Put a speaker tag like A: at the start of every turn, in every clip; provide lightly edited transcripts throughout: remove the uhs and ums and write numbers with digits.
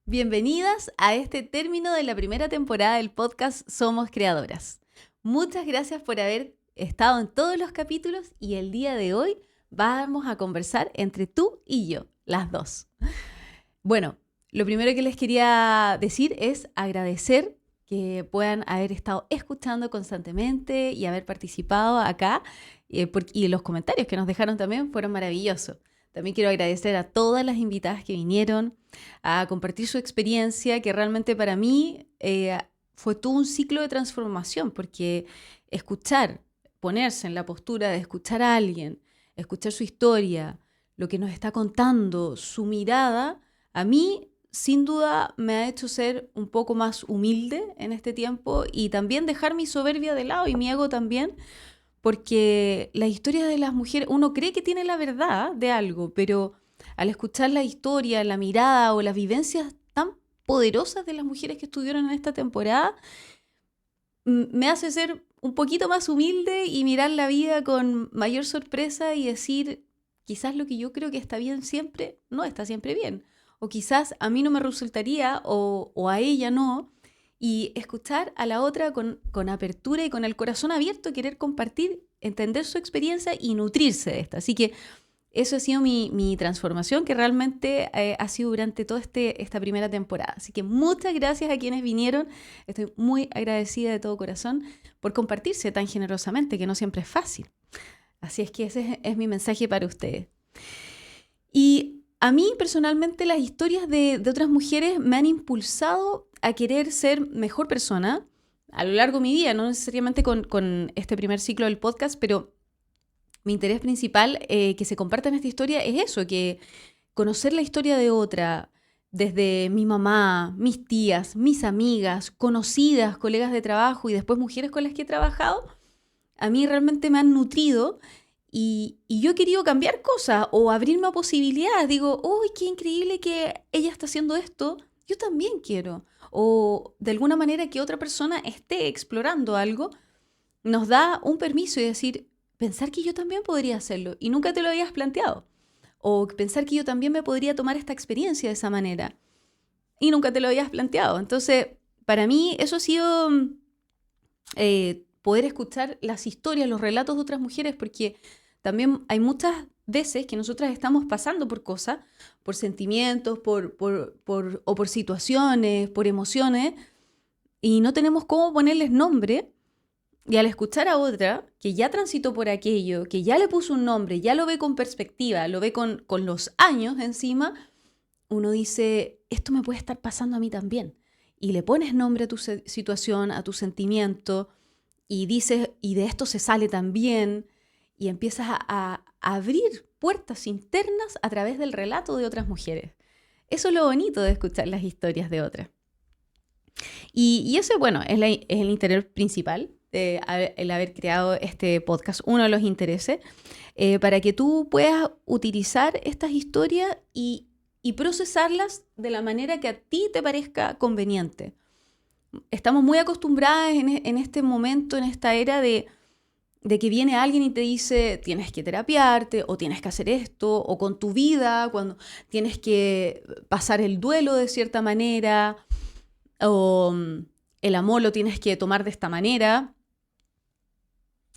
A: Bienvenidas a este término de la primera temporada del podcast Somos Creadoras. Muchas gracias por haber estado en todos los capítulos y el día de hoy vamos a conversar entre tú y yo, las dos. Bueno, lo primero que les quería decir es agradecer que puedan haber estado escuchando constantemente y haber participado acá y los comentarios que nos dejaron también fueron maravillosos. También quiero agradecer a todas las invitadas que vinieron a compartir su experiencia, que realmente para mí fue todo un ciclo de transformación, porque escuchar, ponerse en la postura de escuchar a alguien, escuchar su historia, lo que nos está contando, su mirada, a mí sin duda me ha hecho ser un poco más humilde en este tiempo y también dejar mi soberbia de lado y mi ego también, porque la historia de las mujeres, uno cree que tiene la verdad de algo, pero al escuchar la historia, la mirada o las vivencias tan poderosas de las mujeres que estuvieron en esta temporada, me hace ser un poquito más humilde y mirar la vida con mayor sorpresa y decir, quizás lo que yo creo que está bien siempre, no está siempre bien. O quizás a mí no me resultaría o a ella no. Y escuchar a la otra con apertura y con el corazón abierto, querer compartir, entender su experiencia y nutrirse de esta. Así que eso ha sido mi transformación, que realmente ha sido durante toda esta primera temporada. Así que muchas gracias a quienes vinieron. Estoy muy agradecida de todo corazón por compartirse tan generosamente, que no siempre es fácil. Así es que ese es mi mensaje para ustedes. Y a mí personalmente las historias de otras mujeres me han impulsado a querer ser mejor persona a lo largo de mi vida, no necesariamente con este primer ciclo del podcast, pero mi interés principal que se comparta en esta historia es eso, que conocer la historia de otra, desde mi mamá, mis tías, mis amigas, conocidas, colegas de trabajo y después mujeres con las que he trabajado, a mí realmente me han nutrido y yo he querido cambiar cosas o abrirme a posibilidades. Digo, uy, qué increíble que ella está haciendo esto, yo también quiero. O de alguna manera que otra persona esté explorando algo, nos da un permiso y decir, pensar que yo también podría hacerlo y nunca te lo habías planteado. O pensar que yo también me podría tomar esta experiencia de esa manera y nunca te lo habías planteado. Entonces, para mí eso ha sido poder escuchar las historias, los relatos de otras mujeres, porque también hay muchas veces que nosotras estamos pasando por cosas, por sentimientos, o por situaciones, por emociones, y no tenemos cómo ponerles nombre. Y al escuchar a otra que ya transitó por aquello, que ya le puso un nombre, ya lo ve con perspectiva, lo ve con los años encima, uno dice, esto me puede estar pasando a mí también. Y le pones nombre a tu situación, a tu sentimiento, y dices, y de esto se sale también, y empiezas a abrir puertas internas a través del relato de otras mujeres. Eso es lo bonito de escuchar las historias de otras. Y eso, bueno, es el interés principal de el haber creado este podcast, uno de los intereses, para que tú puedas utilizar estas historias y procesarlas de la manera que a ti te parezca conveniente. Estamos muy acostumbradas en este momento, en esta era de que viene alguien y te dice tienes que terapiarte o tienes que hacer esto o con tu vida, cuando tienes que pasar el duelo de cierta manera o el amor lo tienes que tomar de esta manera.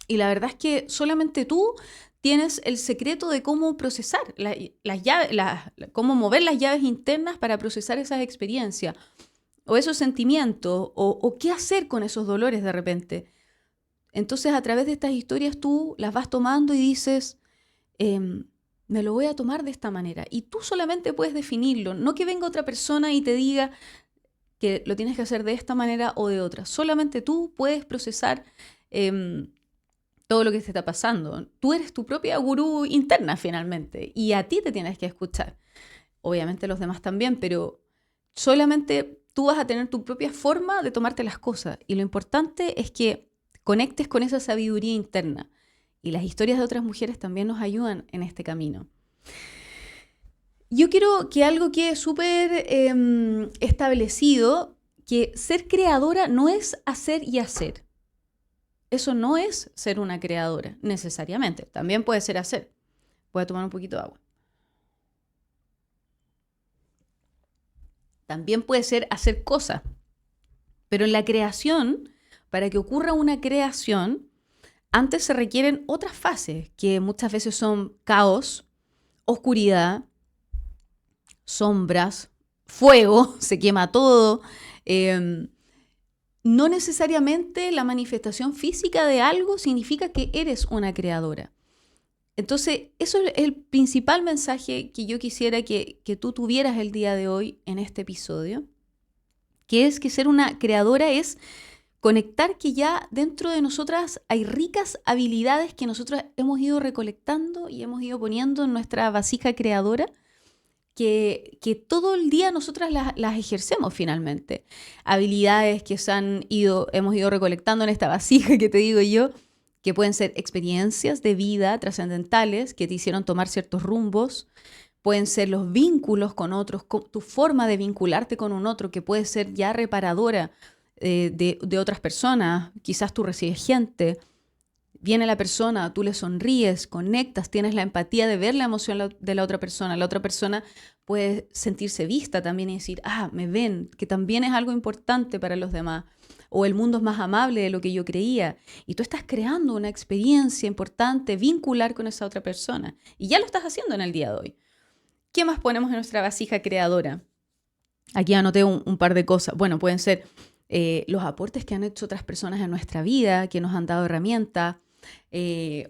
A: Y la verdad es que solamente tú tienes el secreto de cómo procesar las llaves, cómo mover las llaves internas para procesar esas experiencias o esos sentimientos o qué hacer con esos dolores de repente. Entonces a través de estas historias tú las vas tomando y dices, me lo voy a tomar de esta manera. Y tú solamente puedes definirlo, no que venga otra persona y te diga que lo tienes que hacer de esta manera o de otra. Solamente tú puedes procesar todo lo que te está pasando. Tú eres tu propia gurú interna finalmente y a ti te tienes que escuchar. Obviamente los demás también, pero solamente tú vas a tener tu propia forma de tomarte las cosas. Y lo importante es que conectes con esa sabiduría interna. Y las historias de otras mujeres también nos ayudan en este camino. Yo quiero que algo quede súper establecido, que ser creadora no es hacer y hacer. Eso no es ser una creadora, necesariamente. También puede ser hacer. Voy a tomar un poquito de agua. También puede ser hacer cosas. Pero en la creación, para que ocurra una creación, antes se requieren otras fases, que muchas veces son caos, oscuridad, sombras, fuego, se quema todo. No necesariamente la manifestación física de algo significa que eres una creadora. Entonces, eso es el principal mensaje que yo quisiera que tú tuvieras el día de hoy en este episodio, que es que ser una creadora es conectar que ya dentro de nosotras hay ricas habilidades que nosotros hemos ido recolectando y hemos ido poniendo en nuestra vasija creadora, que todo el día nosotras las ejercemos finalmente. Habilidades que hemos ido recolectando en esta vasija que te digo yo, que pueden ser experiencias de vida trascendentales que te hicieron tomar ciertos rumbos, pueden ser los vínculos con otros, tu forma de vincularte con un otro, que puede ser ya reparadora de otras personas. Quizás tú recibes gente, viene la persona, tú le sonríes, conectas, tienes la empatía de ver la emoción de la otra persona. La otra persona puede sentirse vista también y decir, me ven, que también es algo importante para los demás. O el mundo es más amable de lo que yo creía. Y tú estás creando una experiencia importante, vincular con esa otra persona. Y ya lo estás haciendo en el día de hoy. ¿Qué más ponemos en nuestra vasija creadora? Aquí anoté un par de cosas. Bueno, pueden ser los aportes que han hecho otras personas en nuestra vida, que nos han dado herramientas,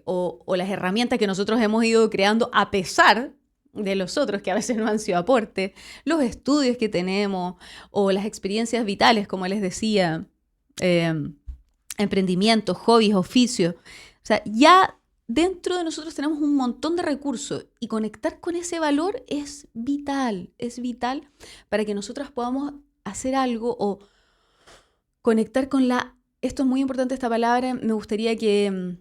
A: o las herramientas que nosotros hemos ido creando a pesar de los otros, que a veces no han sido aportes, los estudios que tenemos, o las experiencias vitales, como les decía, emprendimientos, hobbies, oficios. O sea, ya dentro de nosotros tenemos un montón de recursos y conectar con ese valor es vital para que nosotras podamos hacer algo o conectar con esto es muy importante esta palabra, me gustaría que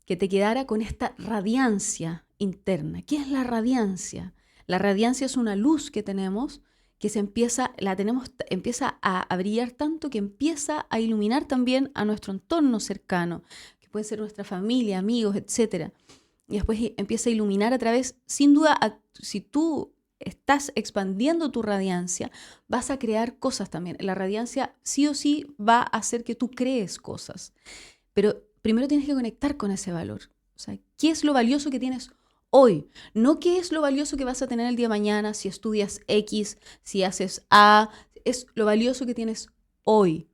A: te quedara con esta radiancia interna. ¿Qué es la radiancia? La radiancia es una luz que tenemos que empieza a brillar tanto que empieza a iluminar también a nuestro entorno cercano, que puede ser nuestra familia, amigos, etc. Y después empieza a iluminar a través, sin duda, si tú estás expandiendo tu radiancia, vas a crear cosas también. La radiancia sí o sí va a hacer que tú crees cosas. Pero primero tienes que conectar con ese valor. O sea, ¿qué es lo valioso que tienes hoy? No qué es lo valioso que vas a tener el día de mañana, si estudias X, si haces A. Es lo valioso que tienes hoy.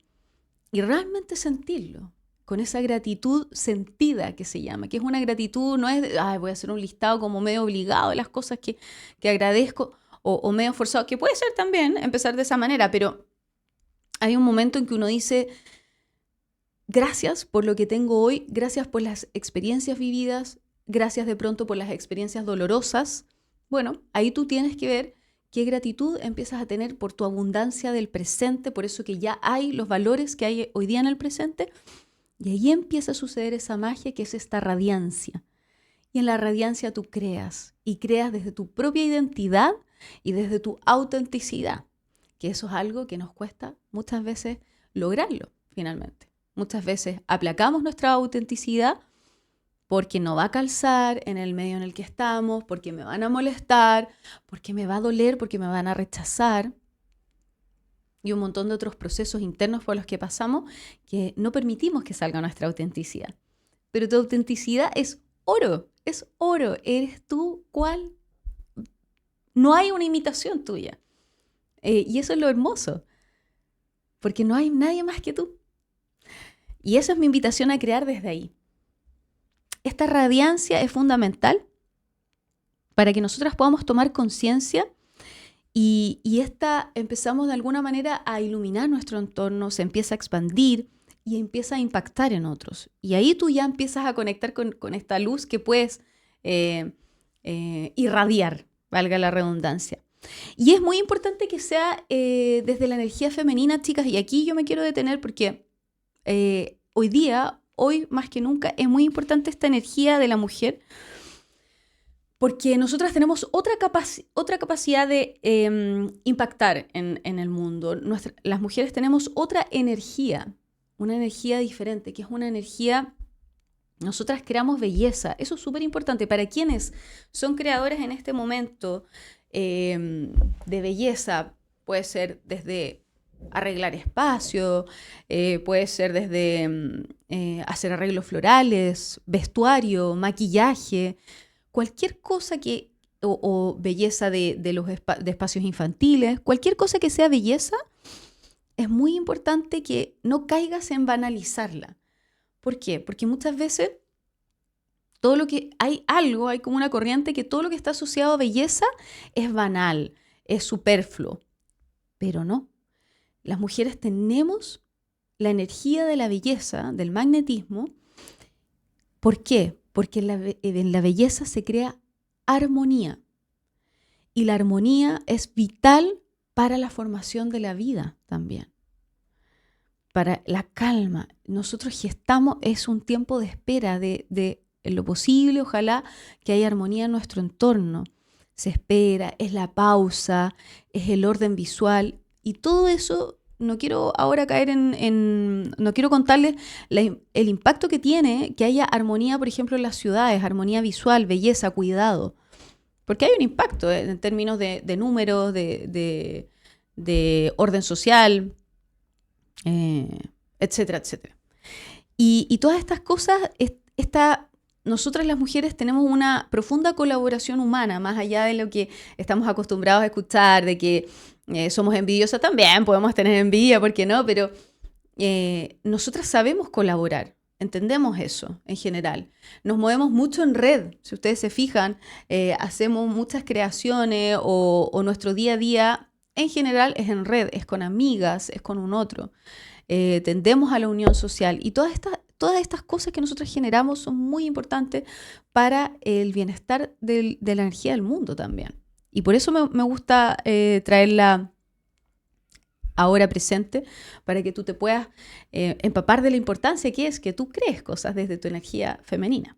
A: Y realmente sentirlo. Con esa gratitud sentida que se llama, que es una gratitud, no es de, voy a hacer un listado como medio obligado de las cosas que agradezco o medio forzado, que puede ser también empezar de esa manera, pero hay un momento en que uno dice, gracias por lo que tengo hoy, gracias por las experiencias vividas, gracias de pronto por las experiencias dolorosas. Bueno, ahí tú tienes que ver qué gratitud empiezas a tener por tu abundancia del presente, por eso que ya hay los valores que hay hoy día en el presente. Y ahí empieza a suceder esa magia que es esta radiancia. Y en la radiancia tú creas, y creas desde tu propia identidad y desde tu autenticidad, que eso es algo que nos cuesta muchas veces lograrlo, finalmente. Muchas veces aplacamos nuestra autenticidad porque no va a calzar en el medio en el que estamos, porque me van a molestar, porque me va a doler, porque me van a rechazar. Y un montón de otros procesos internos por los que pasamos que no permitimos que salga nuestra autenticidad. Pero tu autenticidad es oro, eres tú cual. No hay una imitación tuya. Y eso es lo hermoso, porque no hay nadie más que tú. Y esa es mi invitación a crear desde ahí. Esta radiancia es fundamental para que nosotras podamos tomar conciencia y empezamos de alguna manera a iluminar nuestro entorno, se empieza a expandir y empieza a impactar en otros. Y ahí tú ya empiezas a conectar con esta luz que puedes irradiar, valga la redundancia. Y es muy importante que sea desde la energía femenina, chicas, y aquí yo me quiero detener porque hoy más que nunca, es muy importante esta energía de la mujer, porque nosotras tenemos otra capacidad de impactar en el mundo. Las mujeres tenemos otra energía, una energía diferente, que es una energía, nosotras creamos belleza. Eso es súper importante. Para quienes son creadoras en este momento de belleza, puede ser desde arreglar espacio, puede ser desde hacer arreglos florales, vestuario, maquillaje, cualquier cosa o belleza de los de espacios infantiles, cualquier cosa que sea belleza, es muy importante que no caigas en banalizarla. ¿Por qué? Porque muchas veces hay como una corriente que todo lo que está asociado a belleza es banal, es superfluo, pero no. Las mujeres tenemos la energía de la belleza, del magnetismo. ¿Por qué? Porque en la belleza se crea armonía. Y la armonía es vital para la formación de la vida también. Para la calma. Nosotros gestamos, es un tiempo de espera, en lo posible, ojalá que haya armonía en nuestro entorno. Se espera, es la pausa, es el orden visual. Y todo eso, no quiero ahora caer no quiero contarles el impacto que tiene que haya armonía, por ejemplo, en las ciudades, armonía visual, belleza, cuidado. Porque hay un impacto en términos de números, de orden social, etcétera, etcétera. Y todas estas cosas, nosotras las mujeres tenemos una profunda colaboración humana, más allá de lo que estamos acostumbrados a escuchar, de que somos envidiosas también, podemos tener envidia, ¿por qué no? Pero nosotras sabemos colaborar, entendemos eso en general. Nos movemos mucho en red, si ustedes se fijan, hacemos muchas creaciones o nuestro día a día en general es en red, es con amigas, es con un otro. Tendemos a la unión social y todas estas cosas que nosotros generamos son muy importantes para el bienestar de la energía del mundo también. Y por eso me gusta traerla ahora presente, para que tú te puedas empapar de la importancia que es que tú crees cosas desde tu energía femenina.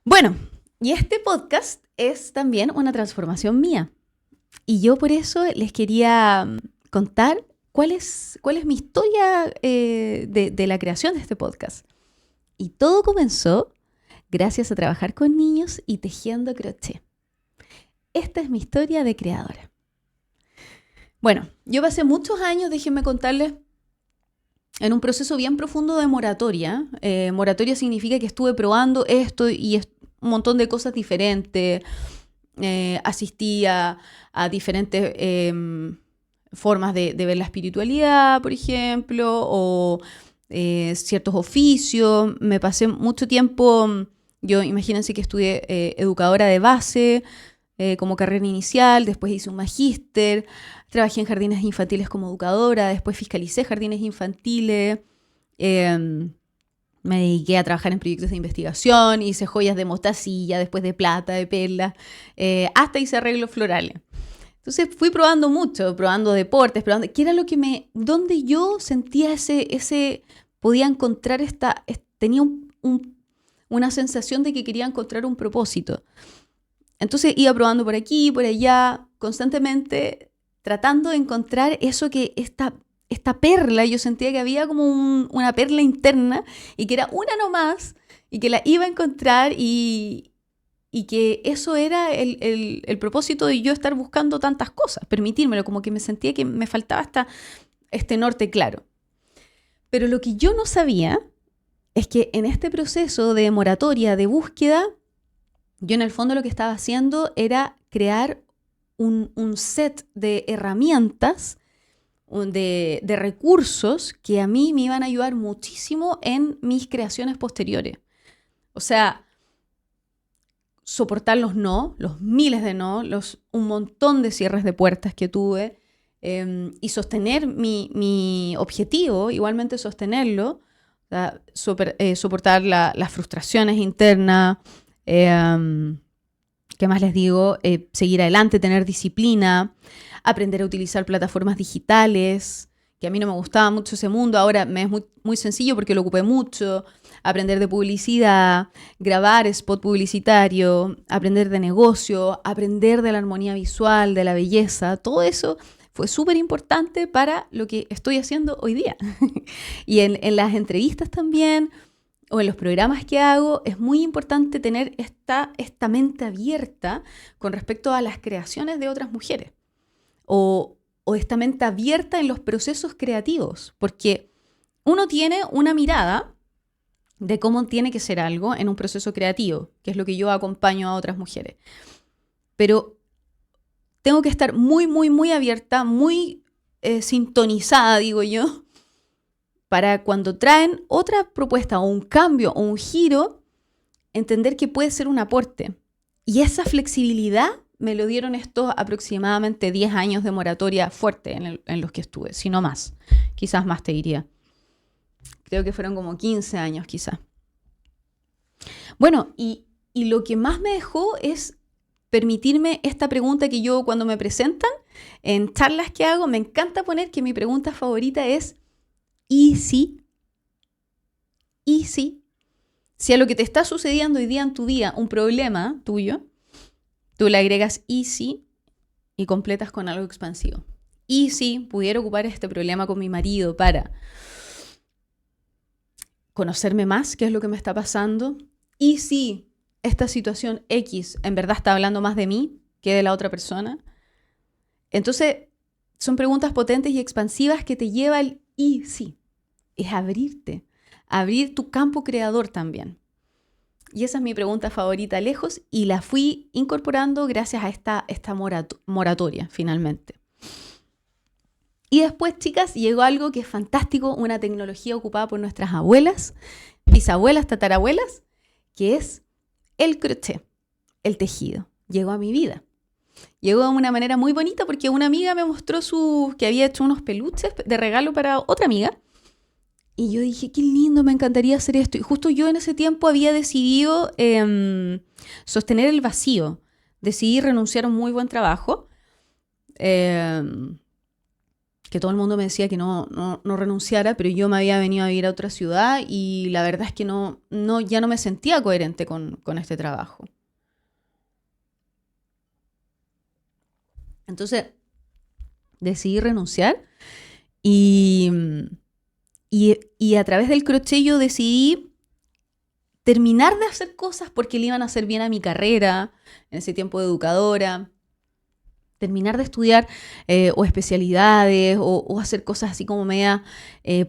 A: Bueno, y este podcast es también una transformación mía. Y yo por eso les quería contar cuál es mi historia de la creación de este podcast. Y todo comenzó gracias a trabajar con niños y tejiendo crochet. Esta es mi historia de creadora. Bueno, yo pasé muchos años, déjenme contarles, en un proceso bien profundo de moratoria. Moratoria significa que estuve probando esto y un montón de cosas diferentes. Asistí a diferentes formas de ver la espiritualidad, por ejemplo, o ciertos oficios. Me pasé mucho tiempo, imagínense que estudié educadora de base como carrera inicial, después hice un magíster, trabajé en jardines infantiles como educadora, después fiscalicé jardines infantiles, me dediqué a trabajar en proyectos de investigación, hice joyas de mostacilla, después de plata, de perla, hasta hice arreglos florales. Entonces fui probando mucho, probando deportes, qué era lo que donde yo sentía podía encontrar tenía una sensación de que quería encontrar un propósito. Entonces iba probando por aquí, por allá, constantemente tratando de encontrar eso que esta perla, yo sentía que había como una perla interna y que era una nomás y que la iba a encontrar y que eso era el propósito de yo estar buscando tantas cosas, permitírmelo, como que me sentía que me faltaba este norte claro. Pero lo que yo no sabía es que en este proceso de moratoria, de búsqueda, yo en el fondo lo que estaba haciendo era crear un set de herramientas, de recursos que a mí me iban a ayudar muchísimo en mis creaciones posteriores. O sea, soportar los miles de no, un montón de cierres de puertas que tuve y sostener mi objetivo, igualmente sostenerlo, o sea, soportar las frustraciones internas, ¿qué más les digo? Seguir adelante, tener disciplina, aprender a utilizar plataformas digitales, que a mí no me gustaba mucho ese mundo, ahora me es muy, muy sencillo porque lo ocupé mucho, aprender de publicidad, grabar spot publicitario, aprender de negocio, aprender de la armonía visual, de la belleza, todo eso fue súper importante para lo que estoy haciendo hoy día. Y en las entrevistas también, o en los programas que hago, es muy importante tener esta mente abierta con respecto a las creaciones de otras mujeres. o esta mente abierta en los procesos creativos, porque uno tiene una mirada de cómo tiene que ser algo en un proceso creativo, que es lo que yo acompaño a otras mujeres. Pero tengo que estar muy, muy, muy abierta, muy sintonizada, digo yo, para cuando traen otra propuesta o un cambio o un giro, entender que puede ser un aporte. Y esa flexibilidad me lo dieron estos aproximadamente 10 años de moratoria fuerte en los que estuve, si no más, quizás más te diría. Creo que fueron como 15 años quizás. Bueno, y lo que más me dejó es permitirme esta pregunta que yo cuando me presentan en charlas que hago, me encanta poner que mi pregunta favorita es ¿y si? ¿Y si? Si a lo que te está sucediendo hoy día en tu vida, un problema tuyo, tú le agregas ¿y si? Y completas con algo expansivo. ¿Y si pudiera ocupar este problema con mi marido para conocerme más, qué es lo que me está pasando? ¿Y si esta situación X en verdad está hablando más de mí que de la otra persona? Entonces, son preguntas potentes y expansivas que te lleva al ¿y si? Es abrirte, abrir tu campo creador también. Y esa es mi pregunta favorita lejos y la fui incorporando gracias a esta moratoria finalmente. Y después, chicas, llegó algo que es fantástico, una tecnología ocupada por nuestras abuelas, bisabuelas, tatarabuelas, que es el crochet, el tejido. Llegó a mi vida. Llegó de una manera muy bonita porque una amiga me mostró que había hecho unos peluches de regalo para otra amiga. Y yo dije, qué lindo, me encantaría hacer esto. Y justo yo en ese tiempo había decidido sostener el vacío. Decidí renunciar a un muy buen trabajo. Que todo el mundo me decía que no renunciara, pero yo me había venido a vivir a otra ciudad y la verdad es que ya no me sentía coherente con este trabajo. Entonces, decidí renunciar y a través del crochet yo decidí terminar de hacer cosas porque le iban a hacer bien a mi carrera, en ese tiempo de educadora, terminar de estudiar o especialidades o hacer cosas así como media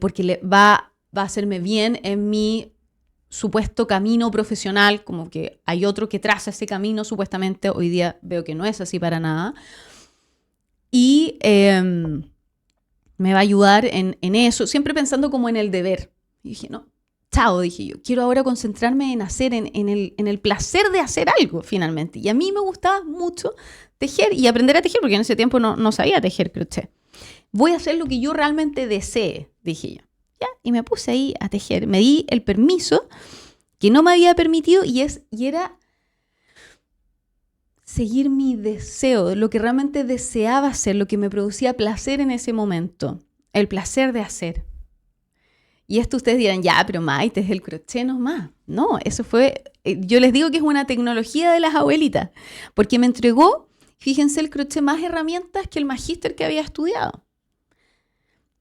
A: porque va a hacerme bien en mi supuesto camino profesional, como que hay otro que traza ese camino supuestamente. Hoy día veo que no es así para nada. Y me va a ayudar en eso, siempre pensando como en el deber. Y dije, no, chao, dije yo, quiero ahora concentrarme en hacer, en el placer de hacer algo finalmente. Y a mí me gustaba mucho tejer y aprender a tejer, porque en ese tiempo no sabía tejer crochet. Voy a hacer lo que yo realmente desee, dije yo. ¿Ya? Y me puse ahí a tejer. Me di el permiso que no me había permitido y era seguir mi deseo, lo que realmente deseaba hacer, lo que me producía placer en ese momento, el placer de hacer. Y esto ustedes dirán, ya, pero Maite, es el crochet nomás. No, eso fue, yo les digo que es una tecnología de las abuelitas, porque me entregó, fíjense, el crochet más herramientas que el magíster que había estudiado.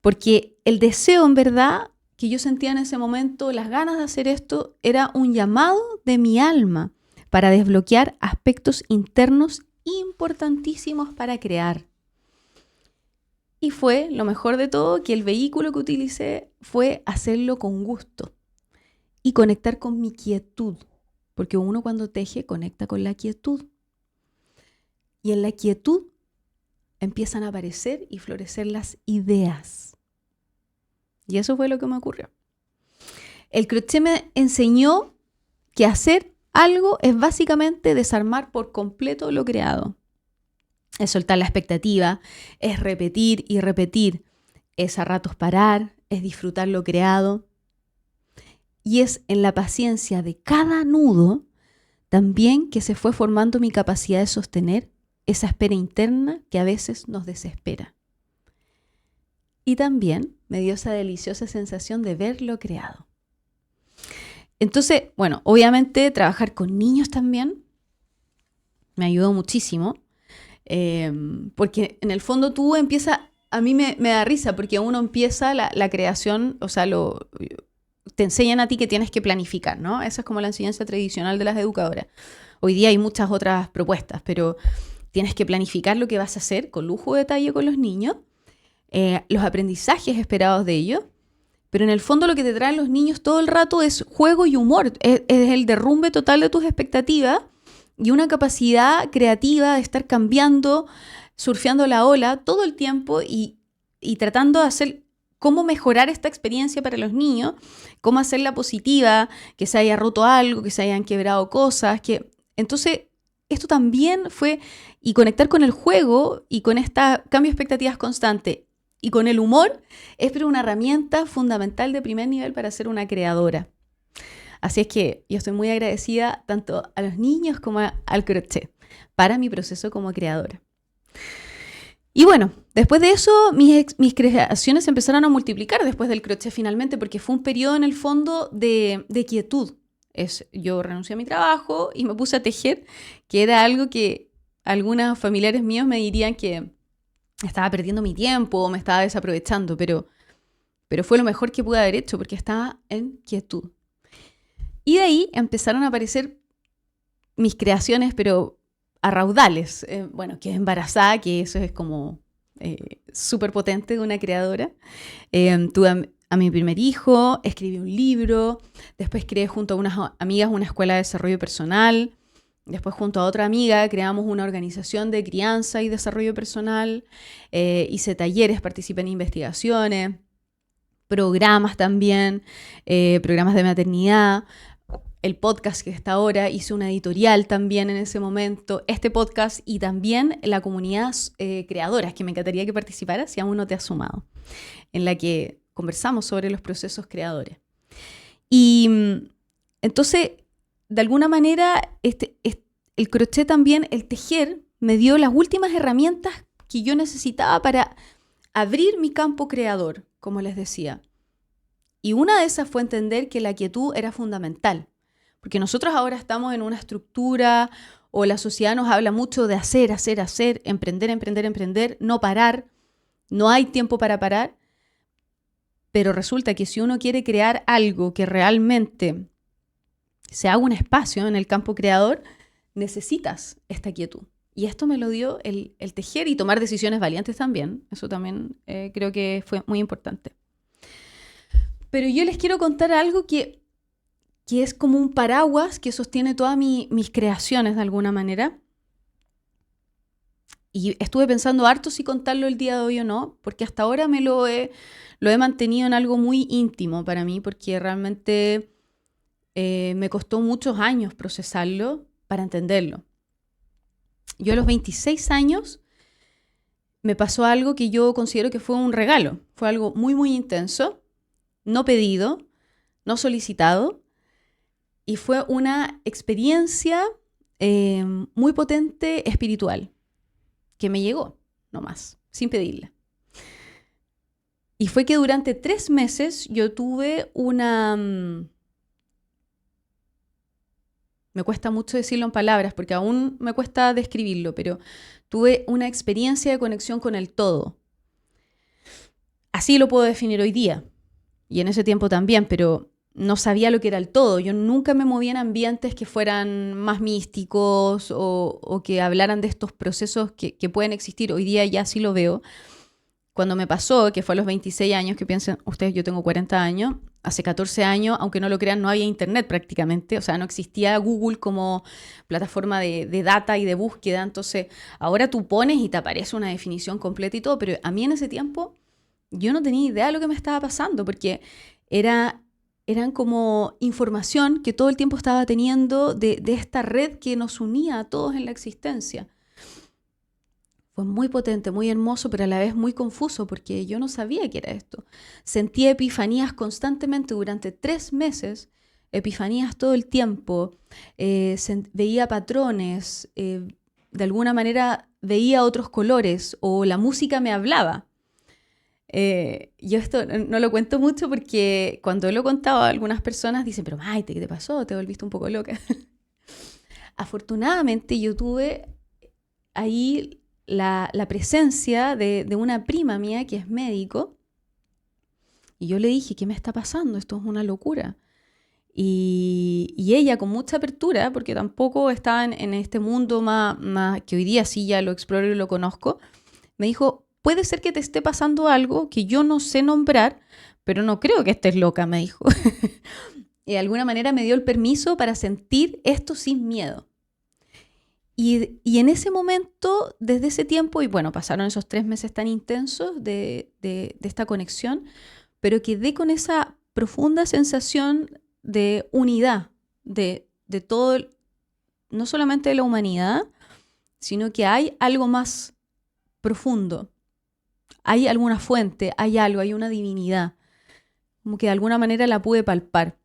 A: Porque el deseo, en verdad, que yo sentía en ese momento, las ganas de hacer esto, era un llamado de mi alma para desbloquear aspectos internos importantísimos para crear. Y fue lo mejor de todo que el vehículo que utilicé fue hacerlo con gusto y conectar con mi quietud, porque uno cuando teje conecta con la quietud. Y en la quietud empiezan a aparecer y florecer las ideas. Y eso fue lo que me ocurrió. El crochet me enseñó que hacer algo es básicamente desarmar por completo lo creado. Es soltar la expectativa, es repetir y repetir, es a ratos parar, es disfrutar lo creado. Y es en la paciencia de cada nudo también que se fue formando mi capacidad de sostener esa espera interna que a veces nos desespera. Y también me dio esa deliciosa sensación de ver lo creado. Entonces, bueno, obviamente trabajar con niños también me ayudó muchísimo, porque en el fondo tú empiezas, a mí me da risa, porque uno empieza la creación, o sea, te enseñan a ti que tienes que planificar, ¿no? Esa es como la enseñanza tradicional de las educadoras. Hoy día hay muchas otras propuestas, pero tienes que planificar lo que vas a hacer con lujo de detalle con los niños, los aprendizajes esperados de ellos, pero en el fondo lo que te traen los niños todo el rato es juego y humor, es el derrumbe total de tus expectativas y una capacidad creativa de estar cambiando, surfeando la ola todo el tiempo y tratando de hacer cómo mejorar esta experiencia para los niños, cómo hacerla positiva, que se haya roto algo, que se hayan quebrado cosas, Entonces, esto también fue, y conectar con el juego y con este cambio de expectativas constante y con el humor, es pero una herramienta fundamental de primer nivel para ser una creadora. Así es que yo estoy muy agradecida tanto a los niños como al crochet para mi proceso como creadora. Y bueno, después de eso, mis creaciones se empezaron a multiplicar después del crochet finalmente, porque fue un periodo en el fondo de quietud. Yo renuncié a mi trabajo y me puse a tejer, que era algo que algunos familiares míos me dirían que estaba perdiendo mi tiempo o me estaba desaprovechando, pero fue lo mejor que pude haber hecho porque estaba en quietud. Y de ahí empezaron a aparecer mis creaciones, pero a raudales. Bueno, quedé embarazada, que eso es como súper potente de una creadora. Tuve a mi primer hijo, escribí un libro, después creé junto a unas amigas una escuela de desarrollo personal, después junto a otra amiga creamos una organización de crianza y desarrollo personal, hice talleres, participé en investigaciones, programas también, programas de maternidad, el podcast que está ahora, hice una editorial también en ese momento, este podcast y también la comunidad creadoras, que me encantaría que participara si aún no te has sumado, en la que conversamos sobre los procesos creadores. Y entonces, de alguna manera, el crochet también, el tejer, me dio las últimas herramientas que yo necesitaba para abrir mi campo creador, como les decía. Y una de esas fue entender que la quietud era fundamental, porque nosotros ahora estamos en una estructura, o la sociedad nos habla mucho de hacer, emprender, no parar, no hay tiempo para parar. Pero resulta que si uno quiere crear algo que realmente se haga un espacio en el campo creador, necesitas esta quietud. Y esto me lo dio el tejer y tomar decisiones valientes también. Eso también creo que fue muy importante. Pero yo les quiero contar algo que es como un paraguas que sostiene todas mis creaciones de alguna manera. Y estuve pensando harto si contarlo el día de hoy o no, porque hasta ahora lo he mantenido en algo muy íntimo para mí, porque realmente me costó muchos años procesarlo para entenderlo. Yo a los 26 años me pasó algo que yo considero que fue un regalo. Fue algo muy, muy intenso, no pedido, no solicitado, y fue una experiencia muy potente espiritual, que me llegó nomás, sin pedirla. Y fue que durante 3 meses yo tuve una... me cuesta mucho decirlo en palabras porque aún me cuesta describirlo, pero tuve una experiencia de conexión con el todo. Así lo puedo definir hoy día. Y en ese tiempo también, pero no sabía lo que era el todo. Yo nunca me movía en ambientes que fueran más místicos o que hablaran de estos procesos que pueden existir. Hoy día ya sí lo veo. Cuando me pasó, que fue a los 26 años, que piensen ustedes, yo tengo 40 años, hace 14 años, aunque no lo crean, no había internet prácticamente, o sea, no existía Google como plataforma de data y de búsqueda, entonces ahora tú pones y te aparece una definición completa y todo, pero a mí en ese tiempo yo no tenía idea de lo que me estaba pasando, porque eran como información que todo el tiempo estaba teniendo de esta red que nos unía a todos en la existencia. Fue muy potente, muy hermoso, pero a la vez muy confuso porque yo no sabía qué era esto. Sentía epifanías constantemente durante 3 meses, epifanías todo el tiempo, veía patrones, de alguna manera veía otros colores o la música me hablaba. Yo esto no lo cuento mucho porque cuando lo he contado a algunas personas dicen, pero Maite, ¿qué te pasó? ¿Te volviste un poco loca? Afortunadamente yo tuve ahí la presencia de una prima mía que es médico y yo le dije, ¿qué me está pasando? Esto es una locura. Y ella con mucha apertura, porque tampoco estaba en este mundo más que hoy día sí ya lo exploro y lo conozco, me dijo, puede ser que te esté pasando algo que yo no sé nombrar, pero no creo que estés loca, me dijo. Y de alguna manera me dio el permiso para sentir esto sin miedo. Y en ese momento, desde ese tiempo, y bueno, pasaron esos 3 meses tan intensos de esta conexión, pero quedé con esa profunda sensación de unidad, de todo, no solamente de la humanidad, sino que hay algo más profundo, hay alguna fuente, hay algo, hay una divinidad, como que de alguna manera la pude palpar.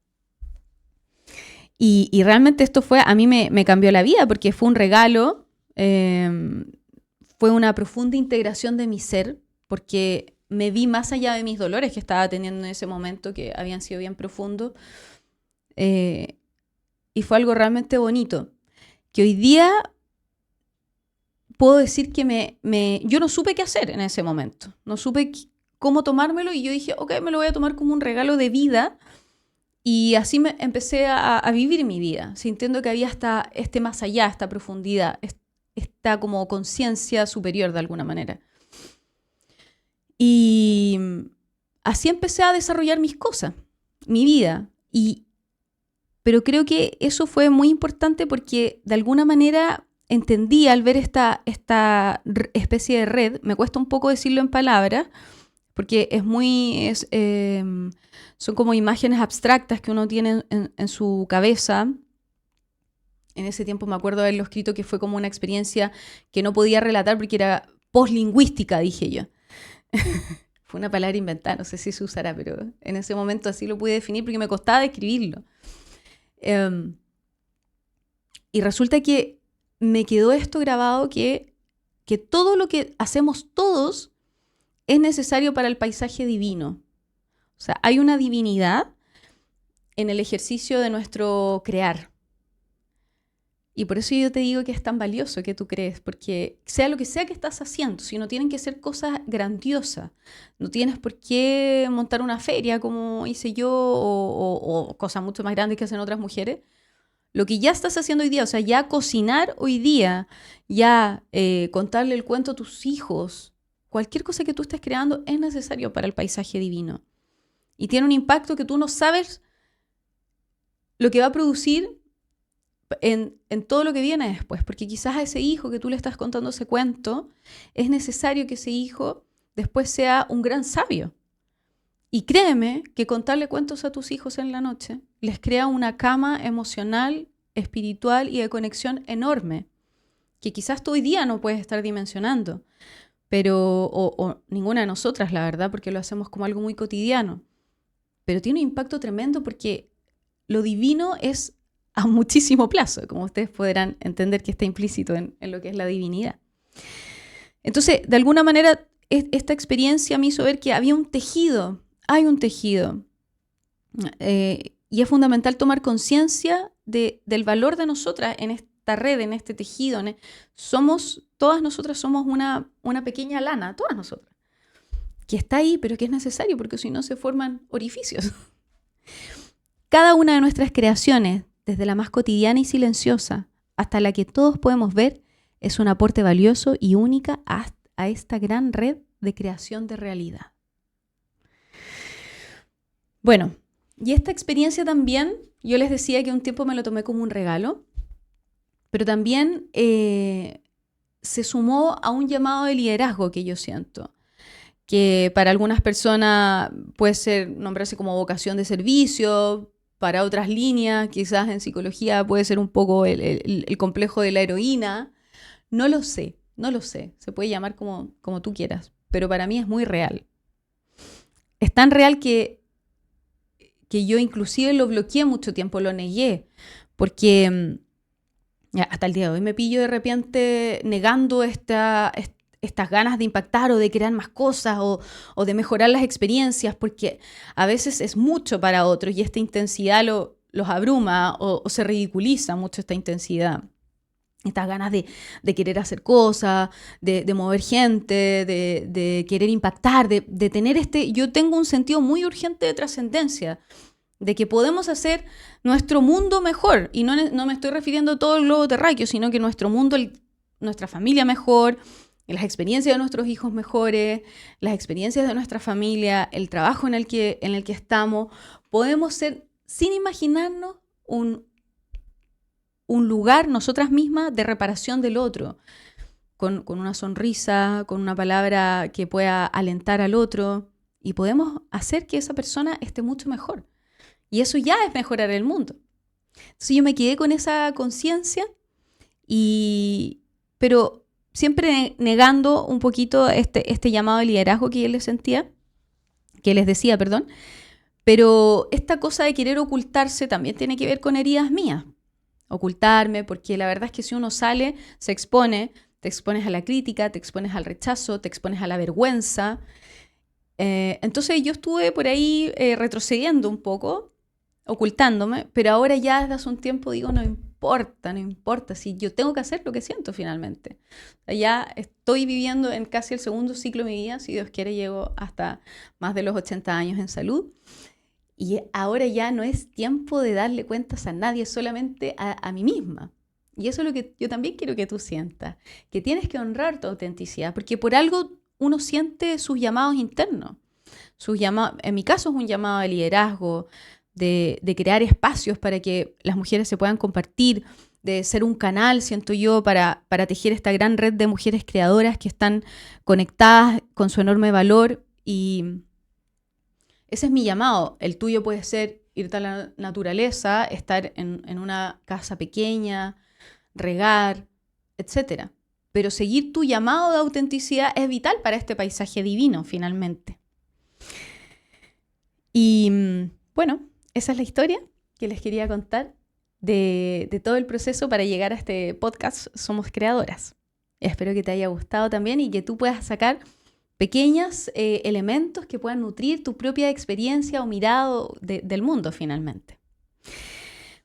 A: Y realmente esto a mí me cambió la vida porque fue un regalo, fue una profunda integración de mi ser, porque me vi más allá de mis dolores que estaba teniendo en ese momento, que habían sido bien profundos, y fue algo realmente bonito, que hoy día puedo decir que yo no supe qué hacer en ese momento, no supe cómo tomármelo, y yo dije, ok, me lo voy a tomar como un regalo de vida. Y así empecé a vivir mi vida, sintiendo que había este más allá, esta profundidad, esta como conciencia superior de alguna manera. Y así empecé a desarrollar mis cosas, mi vida. Pero creo que eso fue muy importante porque de alguna manera entendí al ver esta especie de red, me cuesta un poco decirlo en palabras, porque son como imágenes abstractas que uno tiene en su cabeza. En ese tiempo me acuerdo haberlo escrito que fue como una experiencia que no podía relatar porque era poslingüística, dije yo. Fue una palabra inventada, no sé si se usará, pero en ese momento así lo pude definir porque me costaba describirlo. Y resulta que me quedó esto grabado que todo lo que hacemos todos es necesario para el paisaje divino. O sea, hay una divinidad en el ejercicio de nuestro crear. Y por eso yo te digo que es tan valioso que tú crees, porque sea lo que sea que estás haciendo, si no tienen que ser cosas grandiosas, no tienes por qué montar una feria como hice yo o cosas mucho más grandes que hacen otras mujeres. Lo que ya estás haciendo hoy día, o sea, ya cocinar hoy día, ya contarle el cuento a tus hijos, cualquier cosa que tú estés creando es necesario para el paisaje divino. Y tiene un impacto que tú no sabes lo que va a producir en todo lo que viene después, porque quizás a ese hijo que tú le estás contando ese cuento, es necesario que ese hijo después sea un gran sabio. Y créeme que contarle cuentos a tus hijos en la noche les crea una cama emocional, espiritual y de conexión enorme, que quizás tú hoy día no puedes estar dimensionando, pero, o ninguna de nosotras, la verdad, porque lo hacemos como algo muy cotidiano. Pero tiene un impacto tremendo porque lo divino es a muchísimo plazo, como ustedes podrán entender que está implícito en lo que es la divinidad. Entonces, de alguna manera, esta experiencia me hizo ver que había un tejido, hay un tejido, y es fundamental tomar conciencia del valor de nosotras en esta red, en este tejido. Todas nosotras somos una pequeña lana, todas nosotras, que está ahí, pero que es necesario, porque si no se forman orificios. Cada una de nuestras creaciones, desde la más cotidiana y silenciosa hasta la que todos podemos ver, es un aporte valioso y única a esta gran red de creación de realidad. Bueno, y esta experiencia también, yo les decía que un tiempo me lo tomé como un regalo, pero también se sumó a un llamado de liderazgo que yo siento, que para algunas personas puede nombrarse como vocación de servicio. Para otras líneas, quizás en psicología puede ser un poco el complejo de la heroína. No lo sé. Se puede llamar como tú quieras, pero para mí es muy real. Es tan real que yo inclusive lo bloqueé mucho tiempo, lo negué, porque hasta el día de hoy me pillo de repente negando estas ganas de impactar o de crear más cosas o de mejorar las experiencias, porque a veces es mucho para otros y esta intensidad los abruma o se ridiculiza mucho esta intensidad. Estas ganas de querer hacer cosas, de mover gente, de querer impactar, de tener yo tengo un sentido muy urgente de trascendencia. de que podemos hacer nuestro mundo mejor. Y no me estoy refiriendo a todo el globo terráqueo, sino que nuestro mundo, nuestra familia mejor, las experiencias de nuestros hijos mejores, las experiencias de nuestra familia, el trabajo en el que estamos. Podemos ser, sin imaginarnos, un lugar, nosotras mismas, de reparación del otro. Con una sonrisa, con una palabra que pueda alentar al otro. Y podemos hacer que esa persona esté mucho mejor. Y eso ya es mejorar el mundo. Entonces yo me quedé con esa conciencia, pero siempre negando un poquito este llamado de liderazgo que les decía, pero esta cosa de querer ocultarse también tiene que ver con heridas mías. Ocultarme, porque la verdad es que si uno sale, se expone, te expones a la crítica, te expones al rechazo, te expones a la vergüenza. Entonces yo estuve por ahí retrocediendo un poco, ocultándome, pero ahora ya desde hace un tiempo digo, no importa, si yo tengo que hacer lo que siento finalmente. Ya estoy viviendo en casi el segundo ciclo de mi vida, si Dios quiere llego hasta más de los 80 años en salud, y ahora ya no es tiempo de darle cuentas a nadie, solamente a mí misma. Y eso es lo que yo también quiero que tú sientas, que tienes que honrar tu autenticidad, porque por algo uno siente sus llamados internos. En mi caso es un llamado de liderazgo, de crear espacios para que las mujeres se puedan compartir, de ser un canal, siento yo, para tejer esta gran red de mujeres creadoras que están conectadas con su enorme valor. Y ese es mi llamado. El tuyo puede ser irte a la naturaleza, estar en una casa pequeña, regar, etc. Pero seguir tu llamado de autenticidad es vital para este paisaje divino, finalmente. Y bueno, esa es la historia que les quería contar de todo el proceso para llegar a este podcast Somos Creadoras. Espero que te haya gustado también y que tú puedas sacar pequeños elementos que puedan nutrir tu propia experiencia o mirada del mundo finalmente.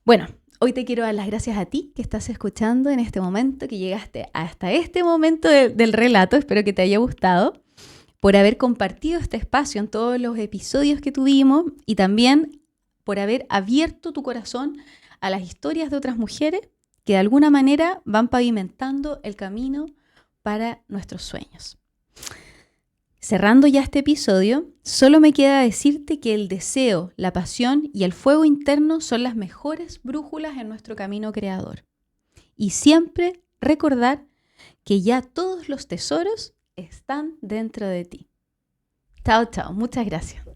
A: Bueno, hoy te quiero dar las gracias a ti que estás escuchando en este momento, que llegaste hasta este momento del relato. Espero que te haya gustado, por haber compartido este espacio en todos los episodios que tuvimos y también por haber abierto tu corazón a las historias de otras mujeres que de alguna manera van pavimentando el camino para nuestros sueños. Cerrando ya este episodio, solo me queda decirte que el deseo, la pasión y el fuego interno son las mejores brújulas en nuestro camino creador. Y siempre recordar que ya todos los tesoros están dentro de ti. Chao, chao. Muchas gracias.